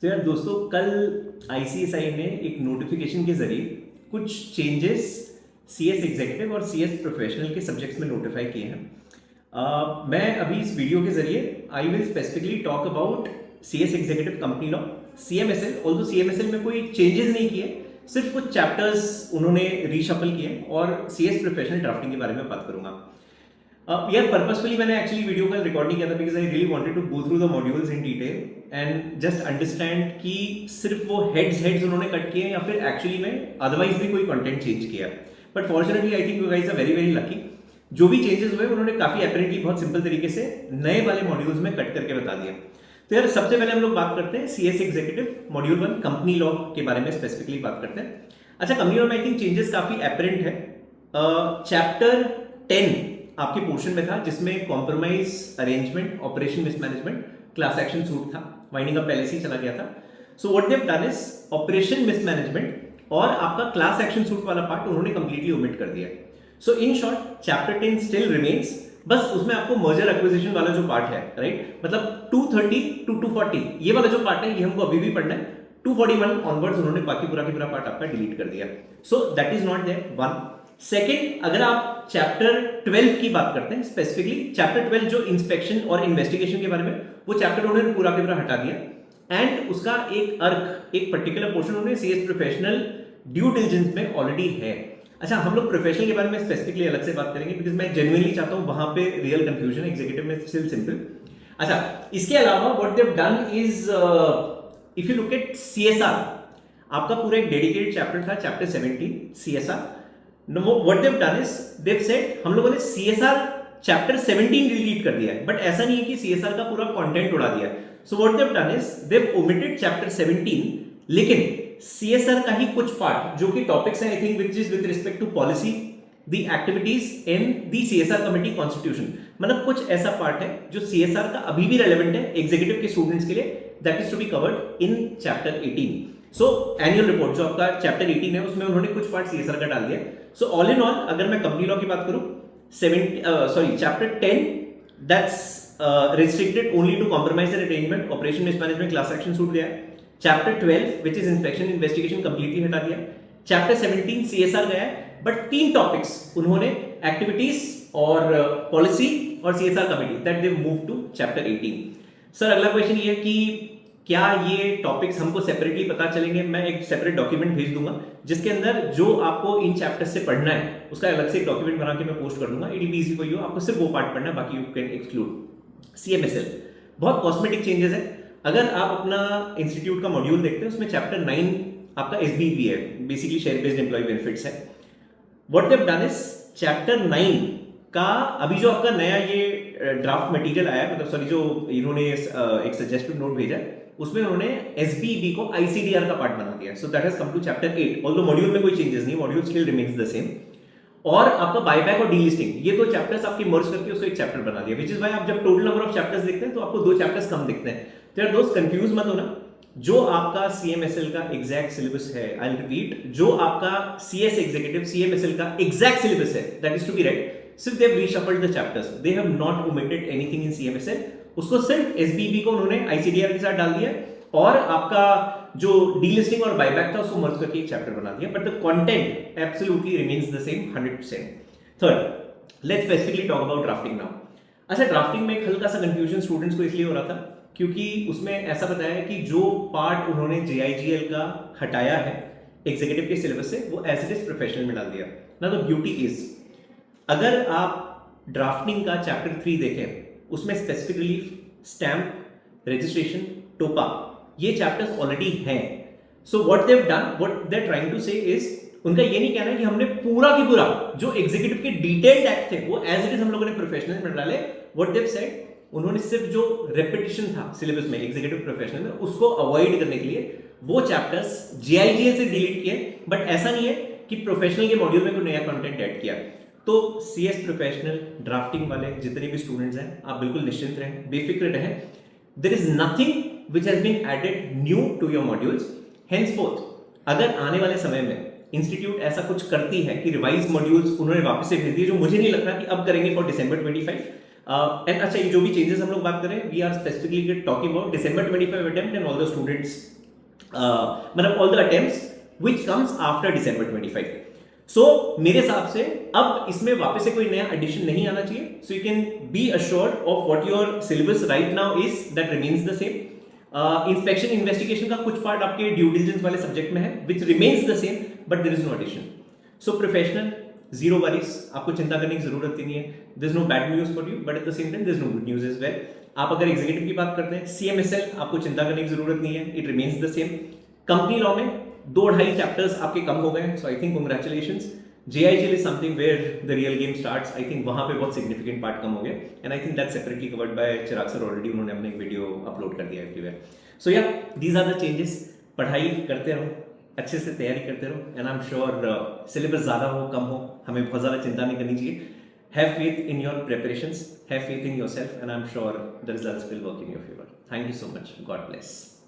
तो यार दोस्तों, कल आईसीएसआई ने एक नोटिफिकेशन के जरिए कुछ चेंजेस सीएस एग्जीक्यूटिव और सीएस प्रोफेशनल के सब्जेक्ट्स में नोटिफाई किए हैं। मैं अभी इस वीडियो के जरिए I will specifically talk about CS executive company law, CMSL. Although CMSL में कोई चेंजेस नहीं किए, सिर्फ कुछ चैप्टर्स उन्होंने रीशफल किए, और सीएस प्रोफेशनल ड्राफ्टिंग के बारे में बात करूंगा। यार पर्पसफुली मैंने एक्चुअली वीडियो कल रिकॉर्ड नहीं किया था because I really wanted to go through the modules in detail and just understand कि सिर्फ वो हेड्स उन्होंने कट किए या फिर एक्चुअली में अदरवाइज भी कोई कंटेंट चेंज किया। But fortunately I think you guys are very very lucky. जो भी चेंजेस हुए उन्होंने काफी अपैरेंटली बहुत सिंपल तरीके से नए वाले मॉड्यूल्स में कट करके बता दिया। तो यार सबसे पहले हम लोग बात करते हैं CS executive module 1 company law के बारे में स्पेसिफिकली बात करते हैं। अच्छा, कंपनी लॉ में आई थिंक चेंजेस काफी अपैरेंट है। चैप्टर 10 आपके पोर्शन में था जिसमें compromise arrangement, operation mismanagement, class action suit था, वाइंडिंग अप पहले से ही चला गया था। So what they have done is operation mismanagement और आपका क्लास एक्शन सूट वाला पार्ट उन्होंने कंप्लीटली ओमिट कर दिया। So in short chapter 10 still remains, बस उसमें आपको मर्जर एक्विजिशन वाला जो पार्ट है, राइट, मतलब 230 टू 240 ये वाला जो पार्ट है ये हमको अभी भी पढ़ना है। 241 ऑनवर्ड्स उन्होंने बाकी पूरा की पूरा पार्ट आपका डिलीट कर दिया। So that is not there one. Second, अगर आप चैप्टर 12 की बात करते हैं स्पेसिफिकली, चैप्टर 12 जो इंस्पेक्शन और इन्वेस्टिगेशन के बारे में, वो चैप्टर उन्होंने पूरा के पूरा हटा दिया एंड उसका एक अर्क, एक पर्टिकुलर पोर्शन उन्होंने सीएस प्रोफेशनल ड्यू डिलिजेंस में ऑलरेडी है। अच्छा, हम लोग प्रोफेशनल के बारे में स्पेसिफिकली अलग से बात करेंगे बिकॉज मैं जेन्युइनली चाहता हूं वहां पे रियल कंफ्यूजन, एग्जीक्यूटिव में स्टिल सिंपल। अच्छा, इसके अलावा what they have done is if you look at CSR, आपका पूरा एक डेडिकेटेड चैप्टर था, chapter 17 CSR. What they've done is they've said हम लोगों ने CSR चैप्टर 17 डिलीट कर दिया है, बट ऐसा नहीं है कि CSR का पूरा कंटेंट उड़ा दिया है। So what they've done is they've omitted chapter 17, लेकिन CSR का ही कुछ पार्ट जो कि टॉपिक्स हैं, I think which is with respect to policy, the activities in the CSR committee constitution, मतलब कुछ ऐसा पार्ट है जो CSR का अभी भी रेलेवेंट है एग्जीक्यूटिव के स्टूडेंट्स के लिए, that is to be covered in chapter 18। So annual report जो आपका चैप्टर 18 है उसमें उन्होंने कुछ पार्ट सीएसआर का डाल दिया। सो ऑल इन ऑल अगर मैं कंपनी लॉ की बात करूं, chapter 10 that's restricted only to compromise and arrangement, operation mismanagement, class action suit गया है। Chapter 12 which is inspection investigation completely हटा दिया। चैप्टर 17 सीएसआर गया है, बट 3 टॉपिक्स उन्होंने एक्टिविटीज और पॉलिसी और CSR committee that they move to chapter 18। Sir अगला क्वेश्चन ये है कि क्या ये टॉपिक्स हमको सेपरेटली पता चलेंगे? मैं एक सेपरेट डॉक्यूमेंट भेज दूंगा जिसके अंदर जो आपको इन चैप्टर्स से पढ़ना है उसका अलग से एक डॉक्यूमेंट बना के मैं पोस्ट कर दूंगा। It will be easy for you, आपको सिर्फ वो पार्ट पढ़ना है, बाकी यू कैन एक्सक्लूड। सीएमएसएल बहुत कॉस्मेटिक चेंजेस है। अगर आप अपना इंस्टीट्यूट का मॉड्यूल देखते हैं उसमें चैप्टर 9 आपका एसबीबी है, basically share based employ benefits है। What they have done is chapter 9 का अभी जो आपका नया ये ड्राफ्ट मटेरियल आया, मतलब सॉरी जो इन्होंने एक सजेस्टेड नोट भेजा है उसमें उन्होंने एसबीबी को आईसीडीआर का पार्ट बना दिया। So that has come to chapter 8, although module में कोई चेंजेस नहीं, module still remains the same. और आपका बायबैक और डीलिस्टिंग, ये दो चैप्टर्स आपके मर्ज करके उसको एक चैप्टर बना दिया, विच इज व्हाई आप जब टोटल नंबर ऑफ चैप्टर्स देखते हैं तो आपको 2 चैप्टर्स कम दिखते हैं। तो यार दोस्त कंफ्यूज मत होना, जो आपका सीएमएसएल का एग्जैक्ट सिलेबस है, आई विल रिपीट, जो आपका सीएस एग्जीक्यूटिव सीएमएसएल का एग्जैक्ट सिलेबस है that is to be right, सिर्फ they have reshuffled the chapters, they have not omitted anything in CMSL. उसको सिर्फ एसबीबी को उन्होंने आईसीडीआर के साथ डाल दिया और आपका जो डीलिस्टिंग और बायबैक था उसको मर्ज करके एक चैप्टर बना दिया, but the content absolutely remains the same 100%। Third, let's specifically talk about drafting now. अच्छा, ड्राफ्टिंग में एक हल्का सा कंफ्यूजन स्टूडेंट्स को इसलिए हो रहा था क्योंकि उसमें ऐसा बताया है कि जो पार्ट उन्होंने जेआईजीएल का हटाया है एग्जीक्यूटिव के सिलेबस से वो एज इट इज प्रोफेशनल में डाल दिया ना। द ब्यूटी इज, अगर आप ड्राफ्टिंग का चैप्टर 3 देखें उसमें स्पेसिफिकली स्टैम्प, रजिस्ट्रेशन, टोपा, ये चैप्टर्स ऑलरेडी हैं। So what they have done, what they are trying to say is, उनका ये नहीं कहना है कि हमने पूरा की पूरा जो एग्जीक्यूटिव के डिटेल्ड एक्ट थे वो एज इट इज हम लोगों ने प्रोफेशनल में डाले। व्हाट दे हैव सेड, उन्होंने सिर्फ जो रेपिटेशन था सिलेबस में एग्जीक्यूटिव प्रोफेशनल में उसको अवॉइड करने के लिए वो चैप्टर्स जेआईजीएल से डिलीट किए, बट ऐसा नहीं है कि प्रोफेशनल के मॉड्यूल में कोई नया कंटेंट ऐड किया। तो सीएस प्रोफेशनल ड्राफ्टिंग वाले जितने भी स्टूडेंट्स हैं आप बिल्कुल निश्चिंत रहें, बेफिक्र रहें। There is nothing which has been added new to your modules. Henceforth, अगर आने वाले समय में इंस्टीट्यूट ऐसा कुछ करती है कि रिवाइज मॉड्यूल्स उन्होंने वापस से भेज दिए, जो मुझे नहीं लग रहा कि अब करेंगे फॉर December 25, एंड अच्छा, ये जो भी चेंजेस हम लोग बात करें, we are specifically talking about December 25 attempt and all the students, मतलब all the attempts which comes after December 25. So मेरे हिसाब से अब इसमें वापस से कोई नया एडिशन नहीं आना चाहिए. So you can be assured of what your syllabus right now is, that remains the same. Inspection investigation का कुछ पार्ट आपके ड्यू डिलिजेंस वाले सब्जेक्ट में है which remains the same, but there is no addition. So professional, zero worries, आपको चिंता करने की जरूरत ही नहीं है. There is no bad news for you, but at the same time there is no good news as well. आप अगर एग्जीक्यूटिव की बात करते हैं, CMSL, आपको चिंता करने की जरूरत नहीं है, it remains the same. Company law में 2-2.5 चैप्टर्स आपके कम हो गए, so I think congratulations. JIGL is something where the real game starts. I think वहाँ पे बहुत significant part कम हो गया, and I think that's separately covered by Chirag sir already. उन्होंने अपने एक वीडियो अपलोड कर दिया everywhere. So yeah, these are the changes. पढ़ाई करते रहो, अच्छे से तैयारी करते रहो, and I'm sure सिलेबस ज़्यादा हो कम हो, हमें बहुत ज़्यादा चिंता नहीं करनी चाहिए. Have faith in your preparations, have faith in yourself, and I'm sure the results will work in your favor. Thank you so much. God bless.